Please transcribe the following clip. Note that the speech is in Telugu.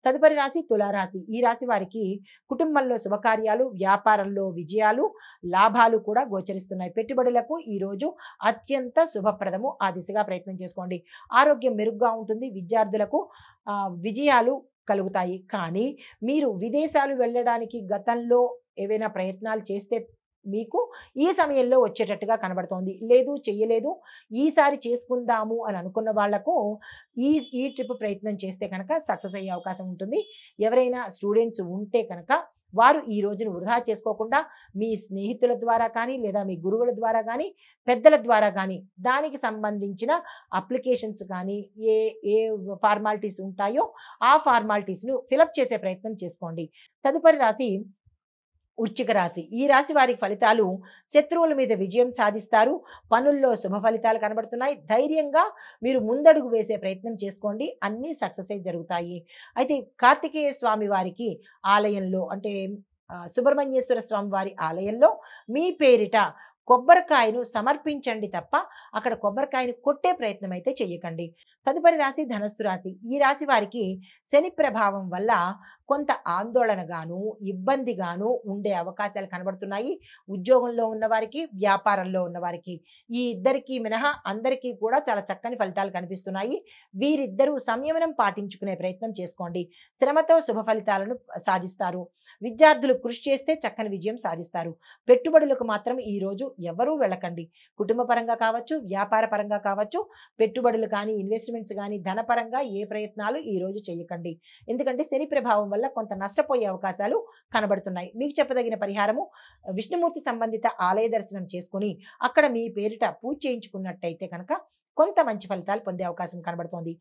తదుపరి రాశి తులారాశి. ఈ రాశి వారికి కుటుంబంలో శుభకార్యాలు, వ్యాపారంలో విజయాలు, లాభాలు కూడా గోచరిస్తున్నాయి. పెట్టుబడులకు ఈరోజు అత్యంత శుభప్రదము. ఆ దిశగా ప్రయత్నం చేసుకోండి. ఆరోగ్యం మెరుగ్గా ఉంటుంది. విద్యార్థులకు విజయాలు కలుగుతాయి. కానీ మీరు విదేశాలు వెళ్ళడానికి గతంలో ఏవైనా ప్రయత్నాలు చేస్తే మీకు ఈ సమయంలో వచ్చేటట్టుగా కనబడుతోంది. లేదు చెయ్యలేదు, ఈసారి చేసుకుందాము అని అనుకున్న వాళ్లకు ఈ ఈ ట్రిప్ ప్రయత్నం చేస్తే కనుక సక్సెస్ అయ్యే అవకాశం ఉంటుంది. ఎవరైనా స్టూడెంట్స్ ఉంటే కనుక వారు ఈ రోజును వృధా చేసుకోకుండా మీ స్నేహితుల ద్వారా కానీ, లేదా మీ గురువుల ద్వారా కానీ, పెద్దల ద్వారా కానీ దానికి సంబంధించిన అప్లికేషన్స్ కానీ ఏ ఏ ఫార్మాలిటీస్ ఉంటాయో ఆ ఫార్మాలిటీస్ను ఫిలప్ చేసే ప్రయత్నం చేసుకోండి. తదుపరి రాశి వృశ్చిక రాశి. ఈ రాశి వారికి ఫలితాలు శత్రువుల మీద విజయం సాధిస్తారు. పనుల్లో శుభ ఫలితాలు కనబడుతున్నాయి. ధైర్యంగా మీరు ముందడుగు వేసే ప్రయత్నం చేసుకోండి. అన్నీ సక్సెస్ అయి జరుగుతాయి. అయితే కార్తికేయ స్వామి వారికి ఆలయంలో అంటే సుబ్రహ్మణ్యేశ్వర స్వామి వారి ఆలయంలో మీ పేరిట కొబ్బరికాయను సమర్పించండి తప్ప అక్కడ కొబ్బరికాయను కొట్టే ప్రయత్నం అయితే చెయ్యకండి. తదుపరి రాశి ధనస్సు రాశి. ఈ రాశి వారికి శని ప్రభావం వల్ల కొంత ఆందోళనగాను, ఇబ్బందిగాను ఉండే అవకాశాలు కనబడుతున్నాయి. ఉద్యోగంలో ఉన్నవారికి, వ్యాపారంలో ఉన్నవారికి ఈ ఇద్దరికీ మినహా అందరికీ కూడా చాలా చక్కని ఫలితాలు కనిపిస్తున్నాయి. వీరిద్దరూ సంయమనం పాటించుకునే ప్రయత్నం చేసుకోండి. శ్రమతో శుభ ఫలితాలను సాధిస్తారు. విద్యార్థులు కృషి చేస్తే చక్కని విజయం సాధిస్తారు. పెట్టుబడులకు మాత్రం ఈరోజు ఎవరూ వెళ్ళకండి. కుటుంబ పరంగా కావచ్చు, వ్యాపార పరంగా కావచ్చు, పెట్టుబడులు కానీ, ఇన్వెస్ట్మెంట్స్ కానీ, ధనపరంగా ఏ ప్రయత్నాలు ఈరోజు చేయకండి. ఎందుకంటే శని ప్రభావం వల్ల కొంత నష్టపోయే అవకాశాలు కనబడుతున్నాయి. మీకు చెప్పదగిన పరిహారము విష్ణుమూర్తి సంబంధిత ఆలయ దర్శనం చేసుకుని అక్కడ మీ పేరిట పూజ చేయించుకున్నట్టయితే కనుక కొంత మంచి ఫలితాలు పొందే అవకాశం కనబడుతోంది.